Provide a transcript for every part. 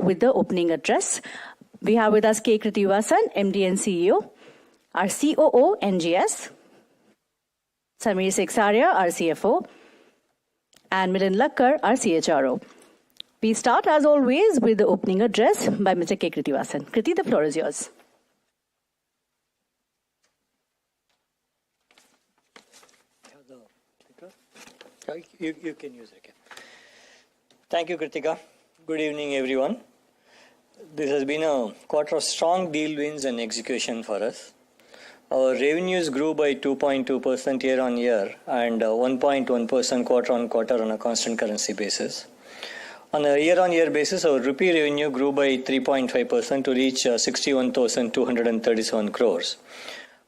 with the opening address. We have with us K. Krithivasan, MD and CEO, our COO, NGS, Samir Seksaria, our CFO, and Milind Lakkar, our CHRO. We start, as always, with the opening address by Mr. K. Krithivasan. Krithi, the floor is yours. You can use it. Thank you, Kritika. Good evening, everyone. This has been a quarter of strong deal wins and execution for us. Our revenues grew by 2.2% year-on-year and 1.1% quarter-on-quarter on a constant currency basis. On a year-on-year basis, our rupee revenue grew by 3.5% to reach 61,237 crores.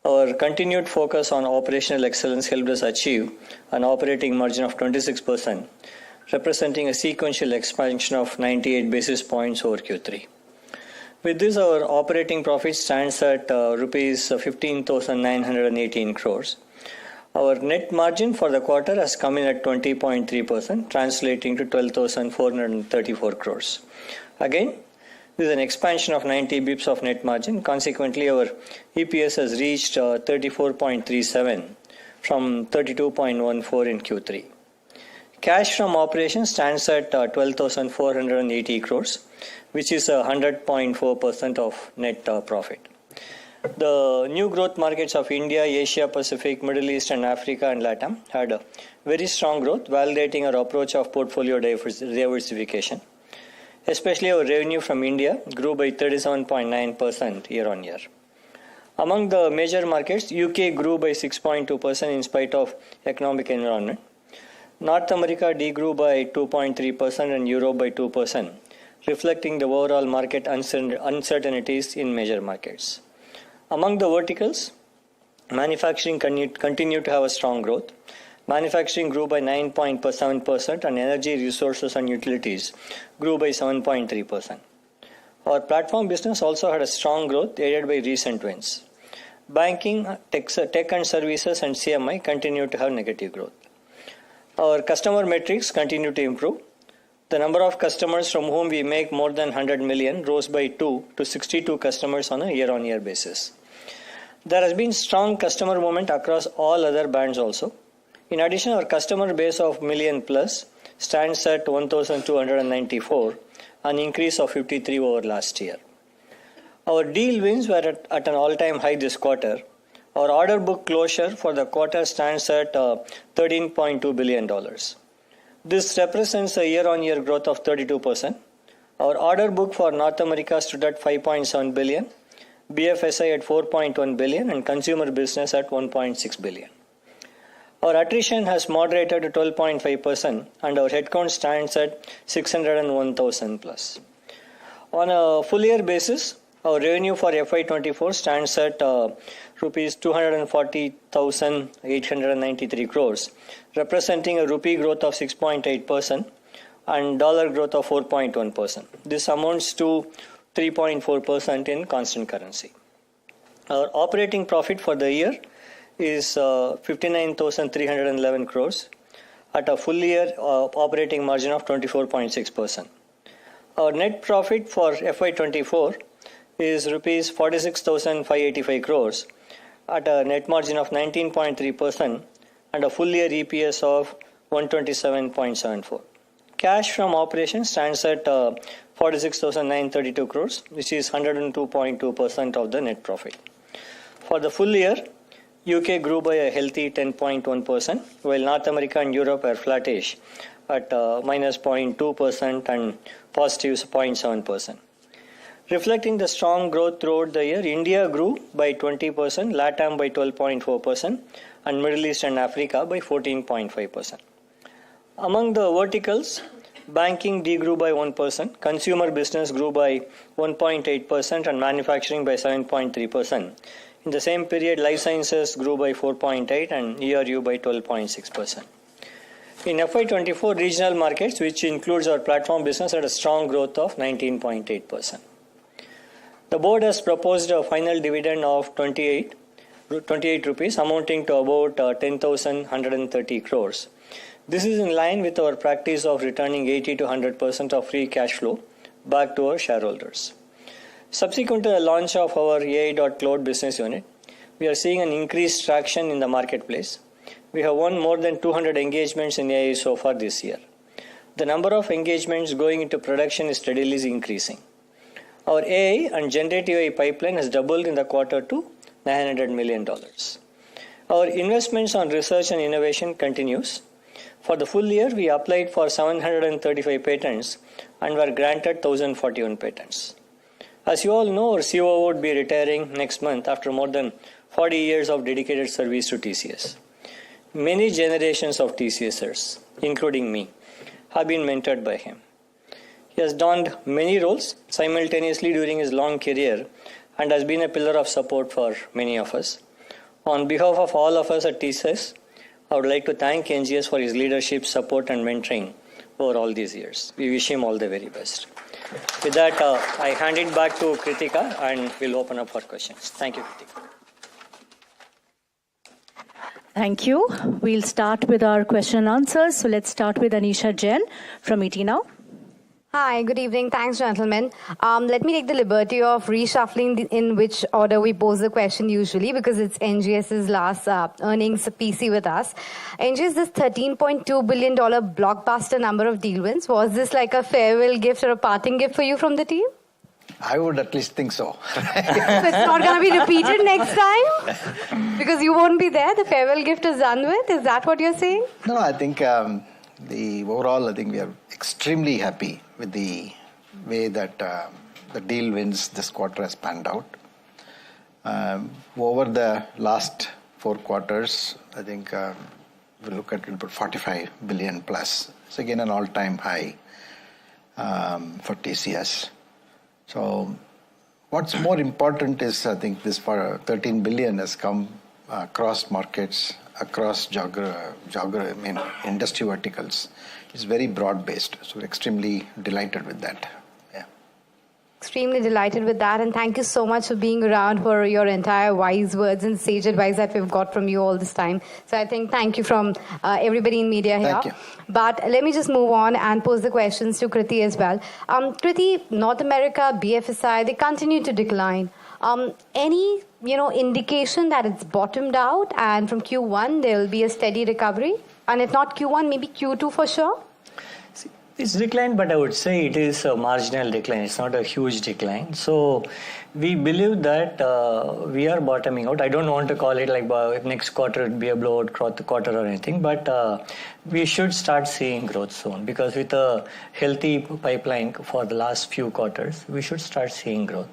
Our continued focus on operational excellence helped us achieve an operating margin of 26%, representing a sequential expansion of 98 basis points over Q3. With this, our operating profit stands at rupees 15,918 crores. Our net margin for the quarter has come in at 20.3%, translating to 12,434 crores. Again, this is an expansion of 90 bips of net margin. Consequently, our EPS has reached 34.37 from 32.14 in Q3. Cash from operations stands at 12,480 crores, which is 100.4% of net profit. The new growth markets of India, Asia Pacific, Middle East and Africa and LATAM had a very strong growth, validating our approach of portfolio diversification. Especially our revenue from India grew by 37.9% year-on-year. Among the major markets, UK grew by 6.2% in spite of economic environment. North America degrew by 2.3% and Europe by 2%, reflecting the overall market uncertainties in major markets. Among the verticals, manufacturing continued to have a strong growth. Manufacturing grew by 9.7% and energy, resources and utilities grew by 7.3%. Our platform business also had a strong growth aided by recent wins. Banking, tech and services and CMI continued to have negative growth. Our customer metrics continue to improve. The number of customers from whom we make more than 100 million rose by 2 to 62 customers on a year-on-year basis. There has been strong customer movement across all other bands also. In addition, our customer base of million plus stands at 1,294, an increase of 53 over last year. Our deal wins were at an all-time high this quarter. Our order book closure for the quarter stands at $13.2 billion. This represents a year-on-year growth of 32%. Our order book for North America stood at $5.7 billion, BFSI at $4.1 billion, and consumer business at $1.6 billion. Our attrition has moderated to 12.5% and our headcount stands at 601,000 plus. On a full year basis, our revenue for FY24 stands at rupees 240,893 crores, representing a rupee growth of 6.8% and dollar growth of 4.1%. This amounts to 3.4% in constant currency. Our operating profit for the year is 59,311 crores at a full year operating margin of 24.6%. Our net profit for FY24 is rupees 46,585 crores at a net margin of 19.3% and a full year EPS of 127.74. Cash from operations stands at 46,932 crores, which is 102.2% of the net profit. For the full year, UK grew by a healthy 10.1%, while North America and Europe are flattish at minus 0.2% and positive 0.7%. Reflecting the strong growth throughout the year, India grew by 20%, LATAM by 12.4%, and Middle East and Africa by 14.5%. Among the verticals, banking degrew by 1%, consumer business grew by 1.8%, and manufacturing by 7.3%. In the same period, life sciences grew by 4.8% and ERU by 12.6%. In FY24, regional markets, which includes our platform business, had a strong growth of 19.8%. The board has proposed a final dividend of 28 rupees, amounting to about 10,130 crores. This is in line with our practice of returning 80 to 100% of free cash flow back to our shareholders. Subsequent to the launch of our AI.Cloud business unit, we are seeing an increased traction in the marketplace. We have won more than 200 engagements in AI so far this year. The number of engagements going into production is steadily increasing. Our AI and generative AI pipeline has doubled in the quarter to $900 million. Our investments on research and innovation continues. For the full year, we applied for 735 patents and were granted 1,041 patents. As you all know, our COO would be retiring next month after more than 40 years of dedicated service to TCS. Many generations of TCSers, including me, have been mentored by him. He has donned many roles simultaneously during his long career and has been a pillar of support for many of us. On behalf of all of us at TCS, I would like to thank NGS for his leadership, support, and mentoring over all these years. We wish him all the very best. With that, I hand it back to Kritika and we'll open up for questions. Thank you, Kritika. Thank you. We'll start with our question and answers. So let's start with Anisha Jain from ET Now. Hi, good evening. Thanks, gentlemen. Let me take the liberty of reshuffling in which order we pose the question usually, because it's NGS's last earnings PC with us. NGS, this $13.2 billion blockbuster number of deal wins, was this like a farewell gift or a parting gift for you from the team? I would at least think so. So it's not going to be repeated next time? Because you won't be there? The farewell gift is done with? Is that what you're saying? No, I think overall, I think we are extremely happy with the way that the deal wins this quarter has panned out. Over the last 4 quarters, I think we look at about 45 billion plus. It's again an all-time high for TCS. So what's more important is, I think this for 13 billion has come across markets, across industry verticals. It's very broad-based, so we're extremely delighted with that. Yeah. Extremely delighted with that, and thank you so much for being around for your entire wise words and sage advice that we've got from you all this time. So I think thank you from everybody in media here. Thank you. But let me just move on and pose the questions to Kriti as well. Kriti, North America, BFSI, they continue to decline. Any indication that it's bottomed out and from Q1 there will be a steady recovery? And if not Q1, maybe Q2 for sure? It's declined, but I would say it is a marginal decline. It's not a huge decline. So we believe that we are bottoming out. I don't want to call it like next quarter it would be a blowout quarter or anything, but we should start seeing growth soon, because with a healthy pipeline for the last few quarters, we should start seeing growth.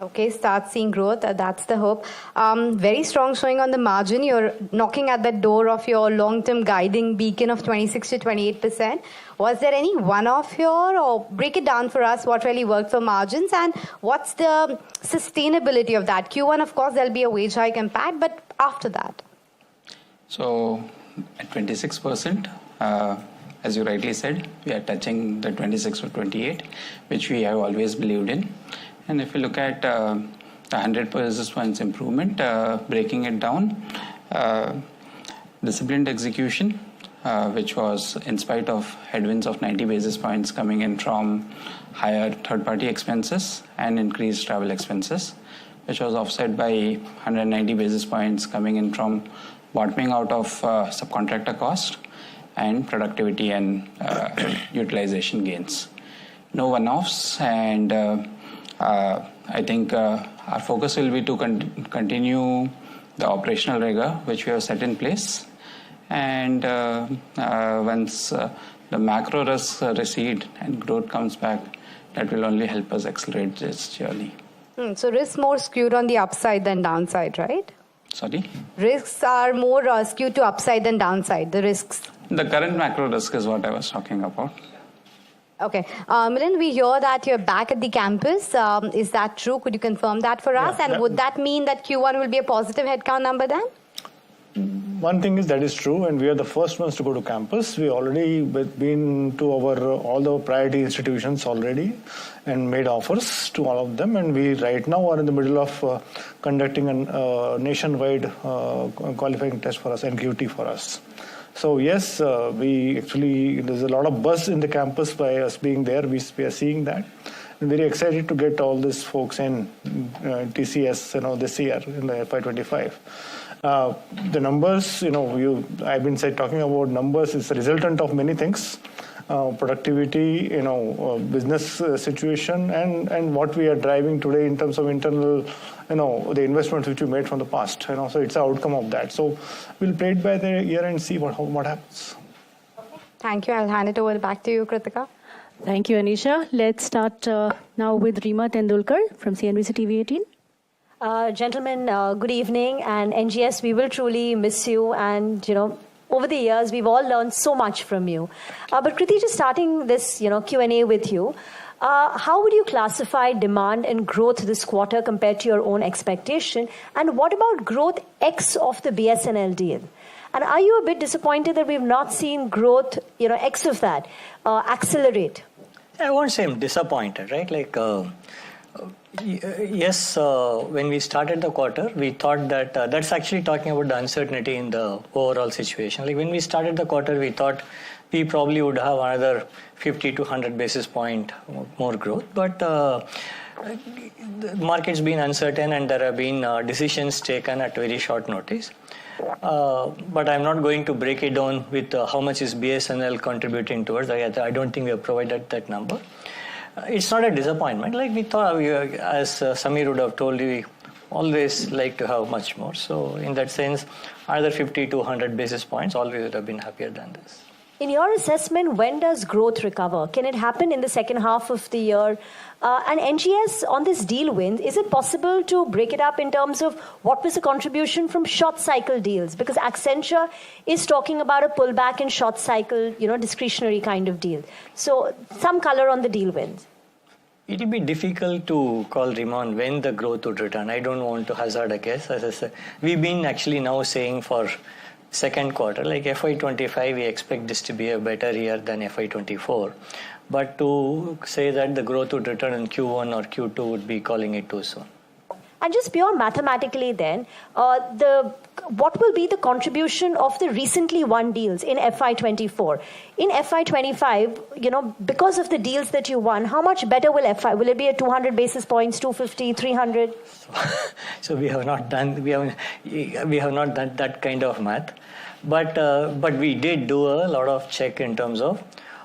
Okay, start seeing growth. That's the hope. Very strong showing on the margin. You're knocking at the door of your long-term guiding beacon of 26 to 28%. Was there any one-off here, or break it down for us what really worked for margins and what's the sustainability of that? Q1, of course, there'll be a wage hike impact, but after that? So at 26%, as you rightly said, we are touching the 26 or 28, which we have always believed in. And if you look at the 100 basis points improvement, breaking it down, disciplined execution, which was in spite of headwinds of 90 basis points coming in from higher third-party expenses and increased travel expenses, which was offset by 190 basis points coming in from bottoming out of subcontractor cost and productivity and utilization gains. No one-offs, and I think our focus will be to continue the operational rigor which we have set in place, and once the macro risks recede and growth comes back, that will only help us accelerate this journey. So risks more skewed on the upside than downside, right? Sorry? Risks are more skewed to upside than downside, the risks. The current macro risk is what I was talking about. Okay. Milind, we hear that you're back at the campus. Is that true? Could you confirm that for us? And would that mean that Q1 will be a positive headcount number then? One thing is that is true, and we are the first ones to go to campus. We already been to all the priority institutions already and made offers to all of them, and we right now are in the middle of conducting a nationwide qualifying test for us, NQT for us. So yes, there's a lot of buzz in the campus by us being there. We are seeing that, I'm very excited to get all these folks in TCS, this year in the FY25. The numbers, I've been talking about numbers is a resultant of many things. Productivity, business situation, and what we are driving today in terms of internal, the investments which we made from the past. So it's an outcome of that. So we'll play it by the year and see what happens. Thank you. I'll hand it over back to you, Kritika. Thank you, Anisha. Let's start now with Rima Tendulkar from CNBC TV 18. Gentlemen, good evening. And NGS, we will truly miss you. And, over the years, we've all learned so much from you. But Kriti, just starting this, Q&A with you, how would you classify demand and growth this quarter compared to your own expectation? And what about growth X of the BSNL deal? And are you a bit disappointed that we've not seen growth, X of that, accelerate? I won't say I'm disappointed, right? Yes, when we started the quarter, we thought that that's actually talking about the uncertainty in the overall situation. When we started the quarter, we thought we probably would have another 50 to 100 basis point more growth. But the market's been uncertain and there have been decisions taken at very short notice. But I'm not going to break it down with how much is BSNL contributing towards. I don't think we have provided that number. It's not a disappointment. We thought, as Samir would have told you, we always like to have much more. So in that sense, either 50 to 100 basis points, always would have been happier than this. In your assessment, when does growth recover? Can it happen in the second half of the year? And NGS, on this deal win, is it possible to break it up in terms of what was the contribution from short cycle deals? Because Accenture is talking about a pullback in short cycle, discretionary kind of deal. So some color on the deal wins. It will be difficult to call Rimon when the growth would return. I don't want to hazard a guess. As I said, we've been actually now saying for second quarter, FY25, we expect this to be a better year than FY24. But to say that the growth would return in Q1 or Q2 would be calling it too soon. And just pure mathematically then, what will be the contribution of the recently won deals in FY24? In FY25, because of the deals that you won, how much better will it be at 200 basis points, 250, 300? So we have not done that kind of math. But we did do a lot of check in terms of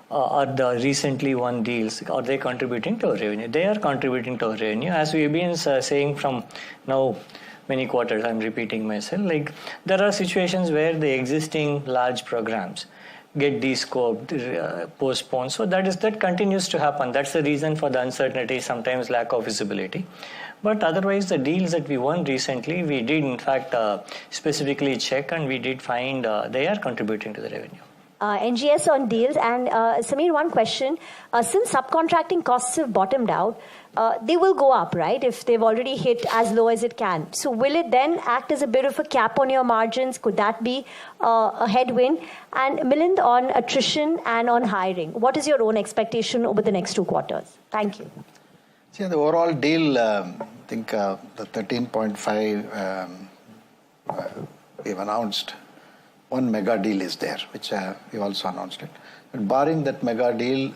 are the recently won deals, are they contributing to our revenue? They are contributing to our revenue. As we've been saying from now many quarters, I'm repeating myself, there are situations where the existing large programs get de-scoped, postponed. So that continues to happen. That's the reason for the uncertainty, sometimes lack of visibility. But otherwise, the deals that we won recently, we did in fact specifically check and we did find they are contributing to the revenue. NGS on deals. And Samir, one question. Since subcontracting costs have bottomed out, they will go up, right? If they've already hit as low as it can. So will it then act as a bit of a cap on your margins? Could that be a headwind? And Milind, on attrition and on hiring, what is your own expectation over the next 2 quarters? Thank you. See, the overall deal, I think the 13.5 we've announced. One mega deal is there, which we also announced it. But barring that mega deal,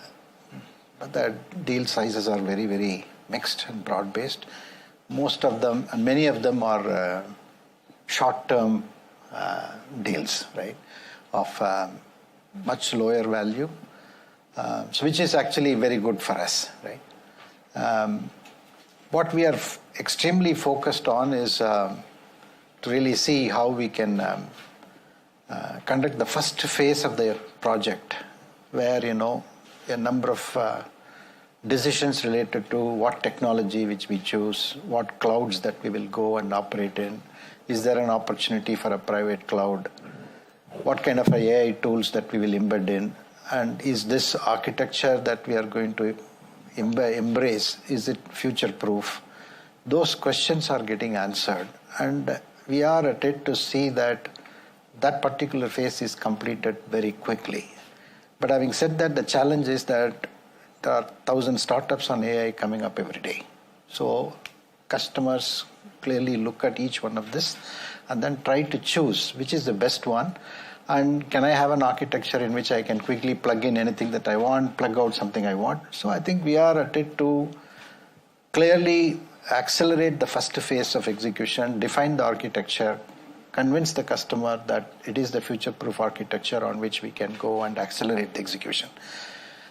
the deal sizes are very, very mixed and broad-based. Most of them, and many of them are short-term deals, right, of much lower value, so which is actually very good for us, right. What we are extremely focused on is to really see how we can conduct the first phase of the project, where a number of decisions related to what technology which we choose, what clouds that we will go and operate in, is there an opportunity for a private cloud, what kind of AI tools that we will embed in, and is this architecture that we are going to embrace, is it future proof? Those questions are getting answered, and we are at it to see that particular phase is completed very quickly. But having said that, the challenge is that there are 1,000 startups on AI coming up every day. So customers clearly look at each one of this and then try to choose which is the best one. And can I have an architecture in which I can quickly plug in anything that I want, plug out something I want? So I think we are at it to clearly accelerate the first phase of execution, define the architecture, convince the customer that it is the future-proof architecture on which we can go and accelerate the execution.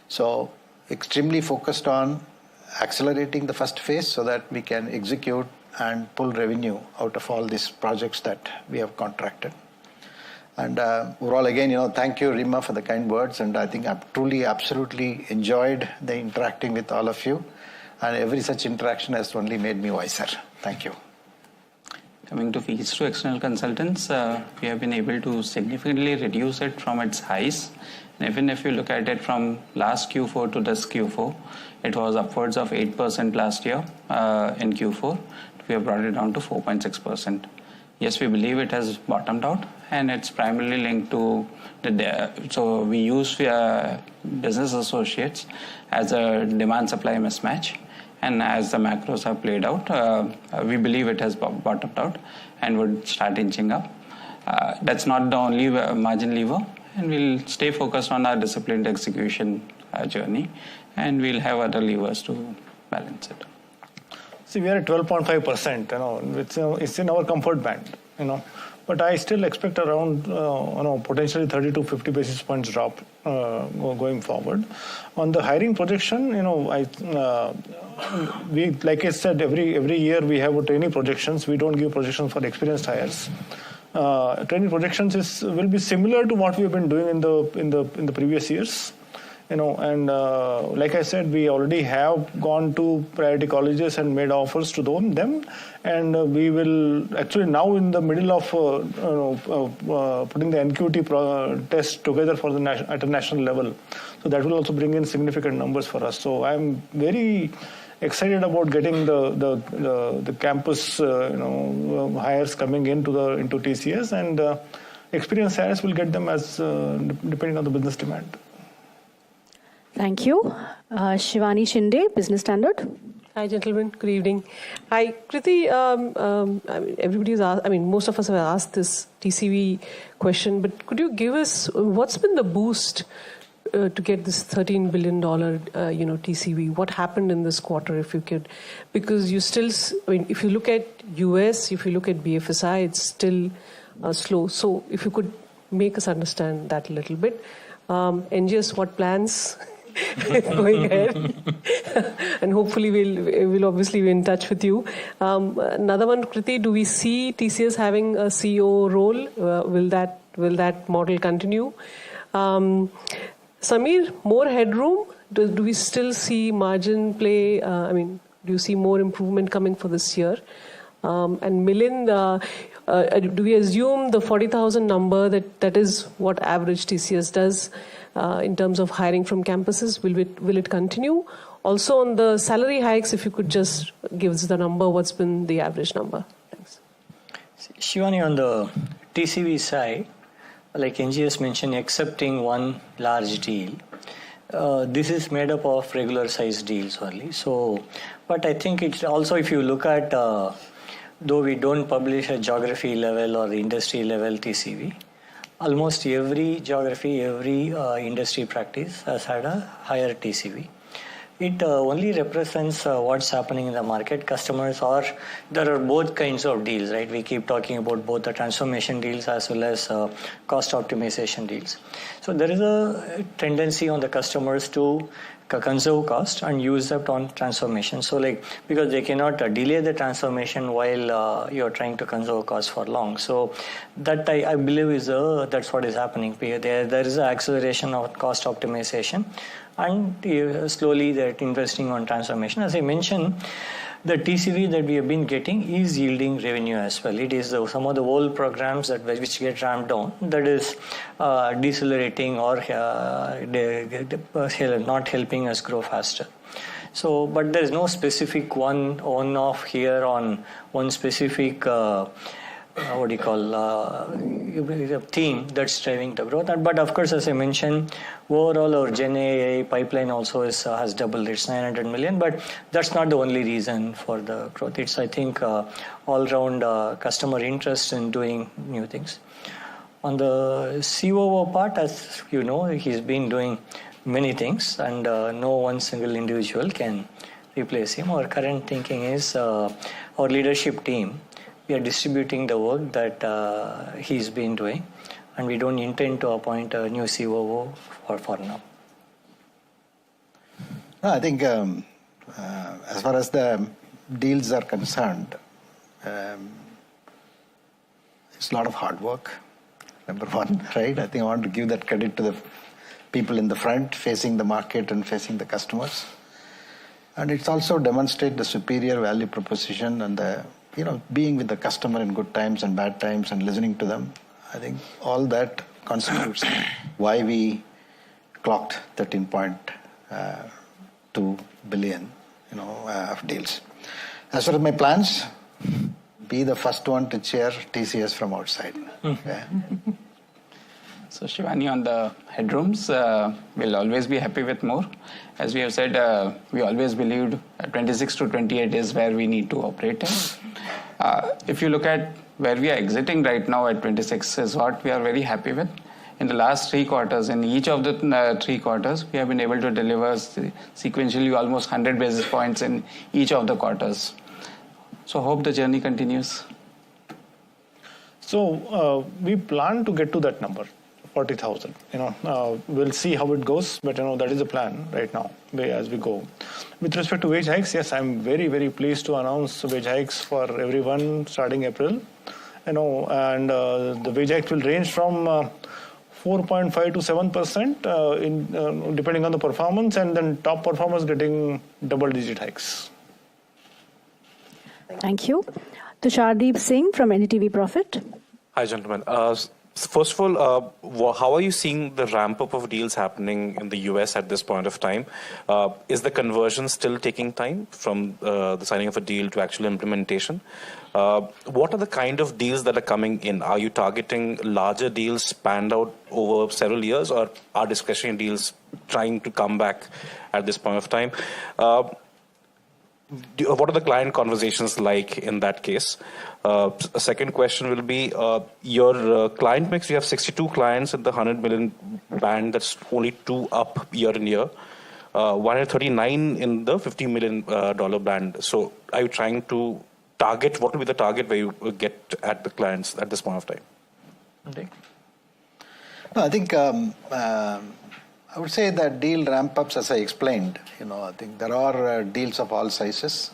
So extremely focused on accelerating the first phase so that we can execute and pull revenue out of all these projects that we have contracted. And overall, again, thank you, Rima, for the kind words. And I think I've truly, absolutely enjoyed the interacting with all of you. And every such interaction has only made me wiser. Thank you. Coming to fees to external consultants, we have been able to significantly reduce it from its highs. And even if you look at it from last Q4 to this Q4, it was upwards of 8% last year in Q4. We have brought it down to 4.6%. Yes, we believe it has bottomed out, and it's primarily linked to so we use business associates as a demand-supply mismatch. And as the macros have played out, we believe it has bottomed out and would start inching up. That's not the only margin lever, and we'll stay focused on our disciplined execution journey, and we'll have other levers to balance it. See, we are at 12.5%. It's in our comfort band. But I still expect around, potentially 30 to 50 basis points drop going forward. On the hiring projection, we, like I said, every year we have trainee projections. We don't give projections for experienced hires. Trainee projections will be similar to what we have been doing in the previous years. And like I said, we already have gone to priority colleges and made offers to them, and we will actually now in the middle of putting the NQT test together for at a national level. So that will also bring in significant numbers for us. So I'm very excited about getting the campus hires coming into TCS, and experienced hires will get them as depending on the business demand. Thank you. Shivani Shinde, Business Standard. Hi, gentlemen. Good evening. Hi, Kriti. Everybody's asked, most of us have asked this TCV question, but could you give us what's been the boost to get this $13 billion, TCV? What happened in this quarter, if you could? Because you still, if you look at US, if you look at BFSI, it's still slow. So if you could make us understand that a little bit. NGS, what plans? Going ahead, and hopefully we'll obviously be in touch with you. Another one, Kriti, do we see TCS having a CEO role? Will that model continue? Samir, more headroom? Do we still see margin play? Do you see more improvement coming for this year? And Milind, do we assume the 40,000 number that is what average TCS does? In terms of hiring from campuses, will it continue? Also on the salary hikes, if you could just give us the number, what's been the average number? Thanks. Shivani, on the TCV side, like NGS mentioned, excepting one large deal, this is made up of regular size deals only. So, but I think it's also, if you look at, though we don't publish a geography level or industry level TCV, almost every geography, every industry practice has had a higher TCV. It only represents what's happening in the market. Customers there are both kinds of deals, right? We keep talking about both the transformation deals as well as cost optimization deals. So there is a tendency on the customers to conserve cost and use that on transformation. So because they cannot delay the transformation while you're trying to conserve cost for long. So that I believe that's what is happening. There is an acceleration of cost optimization, and slowly they're investing on transformation. As I mentioned, the TCV that we have been getting is yielding revenue as well. It is some of the old programs which get ramped down that is decelerating or not helping us grow faster. So, but there is no specific one-off here on one specific theme that's driving the growth. But of course, as I mentioned, overall our Gen AI pipeline also has doubled. It's 900 million, but that's not the only reason for the growth. It's, I think, all-round customer interest in doing new things. On the COO part, as you know, he's been doing many things, and no one single individual can replace him. Our current thinking is our leadership team, we are distributing the work that he's been doing, and we don't intend to appoint a new COO for now. No, I think as far as the deals are concerned, it's a lot of hard work, number one, right? I think I want to give that credit to the people in the front, facing the market and facing the customers. And it's also demonstrate the superior value proposition and the, being with the customer in good times and bad times and listening to them. I think all that constitutes why we clocked 13.2 billion, of deals. As far as my plans, be the first one to chair TCS from outside. Yeah. So Shivani, on the headrooms, we'll always be happy with more. As we have said, we always believed 26 to 28 is where we need to operate in. If you look at where we are exiting right now at 26 is what we are very happy with. In the last 3 quarters, in each of the 3 quarters, we have been able to deliver sequentially almost 100 basis points in each of the quarters. So hope the journey continues. So we plan to get to that number, 40,000. We'll see how it goes, but that is the plan right now as we go. With respect to wage hikes, yes, I'm very, very pleased to announce wage hikes for everyone starting April. And the wage hike will range from 4.5 to 7% depending on the performance, and then top performers getting double-digit hikes. Thank you. Tushardeep Singh from NDTV Profit. Hi, gentlemen. First of all, how are you seeing the ramp up of deals happening in the US at this point of time? Is the conversion still taking time from the signing of a deal to actual implementation? What are the kind of deals that are coming in? Are you targeting larger deals spanned out over several years, or are discretionary deals trying to come back at this point of time? What are the client conversations like in that case? A second question will be, your client mix, you have 62 clients in the 100 million band, that's only 2 up year on year, 139 in the $50 million band. So are you trying to target, what will be the target where you get at the clients at this point of time? Okay. No, I think I would say that deal ramp-ups, as I explained, I think there are deals of all sizes.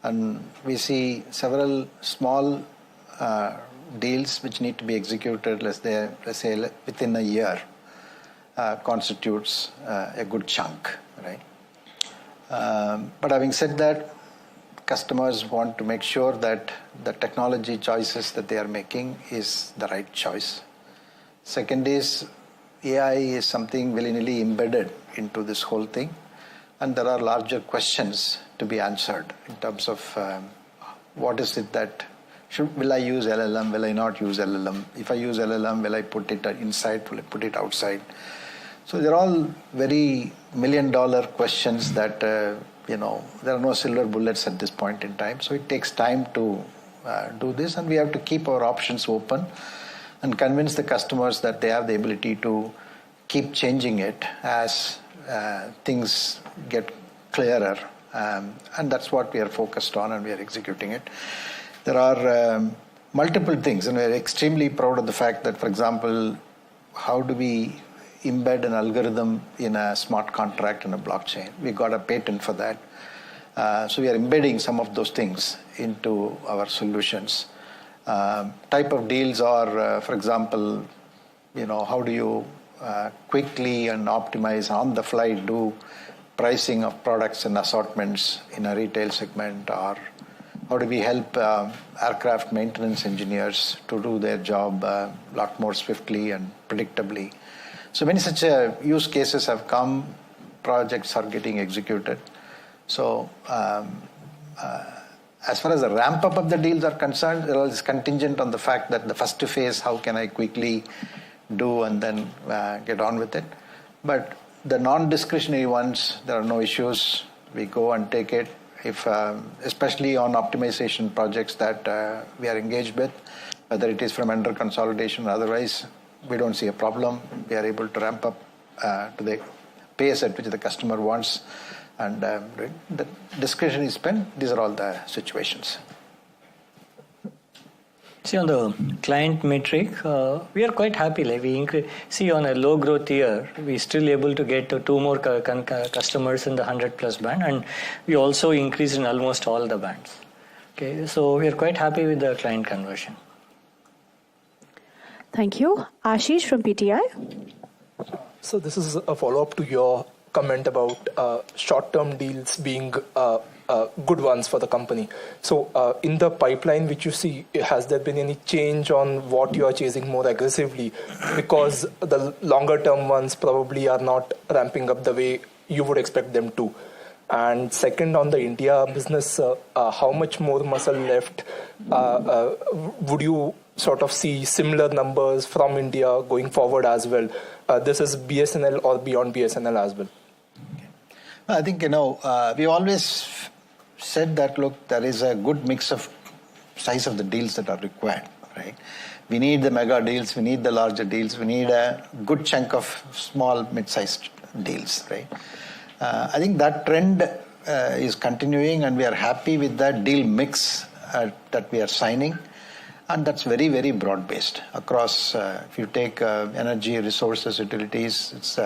And we see several small deals which need to be executed, let's say within a year, constitutes a good chunk, right? But having said that, customers want to make sure that the technology choices that they are making is the right choice. Second is, AI is something willy-nilly embedded into this whole thing, and there are larger questions to be answered in terms of what is it that will I use LLM, will I not use LLM? If I use LLM, will I put it inside, will I put it outside? So they're all very million-dollar questions that, there are no silver bullets at this point in time. So it takes time to do this, and we have to keep our options open and convince the customers that they have the ability to keep changing it as things get clearer. And that's what we are focused on, and we are executing it. There are multiple things, and we're extremely proud of the fact that, for example, how do we embed an algorithm in a smart contract in a blockchain? We got a patent for that. So we are embedding some of those things into our solutions. Type of deals are, for example, how do you quickly and optimize on the fly do pricing of products and assortments in a retail segment, or how do we help aircraft maintenance engineers to do their job a lot more swiftly and predictably. So many such use cases have come, projects are getting executed. So as far as the ramp up of the deals are concerned, it is contingent on the fact that the first phase, how can I quickly do and then get on with it. But the non-discretionary ones, there are no issues. We go and take it. If especially on optimization projects that we are engaged with, whether it is from vendor consolidation or otherwise, we don't see a problem. We are able to ramp up to the pace at which the customer wants And the discretionary spend, these are all the situations. See, on the client metric, we are quite happy. Like see, on a low growth year, we're still able to get 2 more customers in the 100 plus band, and we also increased in almost all the bands. Okay, so we are quite happy with the client conversion. Thank you. Ashish from PTI. So this is a follow-up to your comment about short-term deals being good ones for the company. So in the pipeline which you see, has there been any change on what you are chasing more aggressively? Because the longer-term ones probably are not ramping up the way you would expect them to. And second, on the India business, how much more muscle left? Would you sort of see similar numbers from India going forward as well? This is BSNL or beyond BSNL as well? I think, we always said that, look, there is a good mix of size of the deals that are required, right? We need the mega deals, we need the larger deals, we need a good chunk of small, mid-sized deals, right? I think that trend is continuing, and we are happy with that deal mix that we are signing. And that's very, very broad-based across, if you take energy, resources, utilities, it's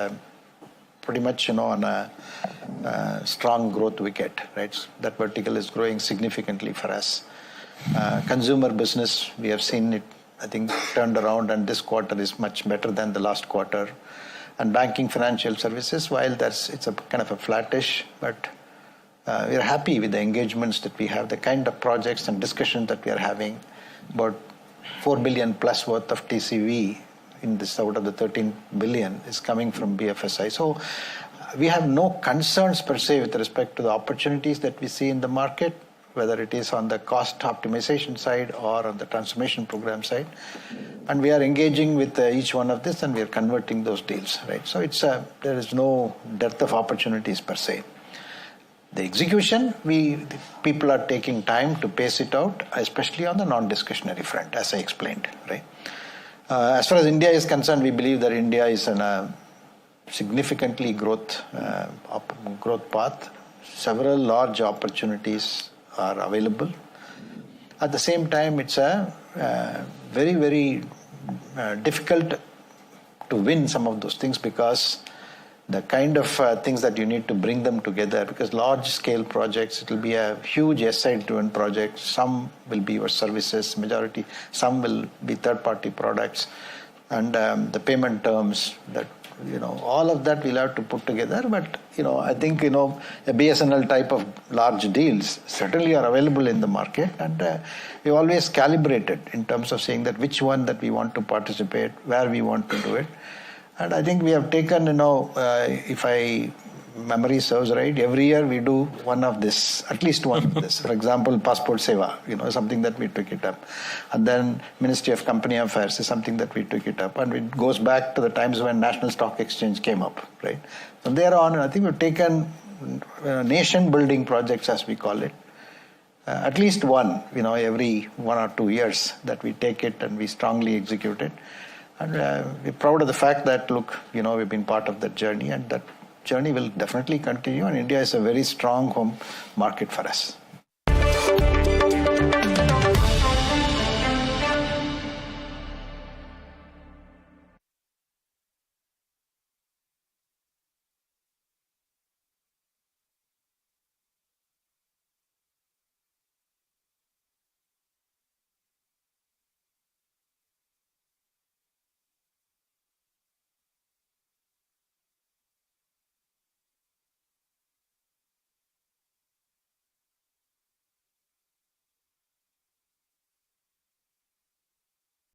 pretty much, on a strong growth wicket, right? That vertical is growing significantly for us. Consumer business, we have seen it, I think, turned around, and this quarter is much better than the last quarter. And banking, financial services, while it's a kind of a flattish, but we are happy with the engagements that we have, the kind of projects and discussions that we are having. About 4 billion plus worth of TCV in this out of the 13 billion is coming from BFSI. So we have no concerns per se with respect to the opportunities that we see in the market, whether it is on the cost optimization side or on the transformation program side. And we are engaging with each one of this, and we are converting those deals, right? So there is no dearth of opportunities per se. The execution, people are taking time to pace it out, especially on the non-discretionary front, as I explained, right? As far as India is concerned, we believe that India is on a significantly growth path. Several large opportunities are available. At the same time, it's a very, very difficult to win some of those things, because the kind of things that you need to bring them together, because large scale projects, it will be a huge SI driven project. Some will be your services, majority, some will be third party products, and the payment terms that, all of that we'll have to put together. But, I think, a BSNL type of large deals certainly are available in the market, and we always calibrated in terms of saying that which one that we want to participate, where we want to do it. And I think we have taken, if memory serves right, every year we do one of this, at least one of this. For example, Passport Seva, something that we took it up. And then Ministry of Company Affairs is something that we took it up. And it goes back to the times when National Stock Exchange came up, right? From there on, I think we've taken nation-building projects, as we call it. At least one, every 1 or 2 years that we take it and we strongly execute it. And we're proud of the fact that, look, we've been part of that journey, and that journey will definitely continue, and India is a very strong home market for us.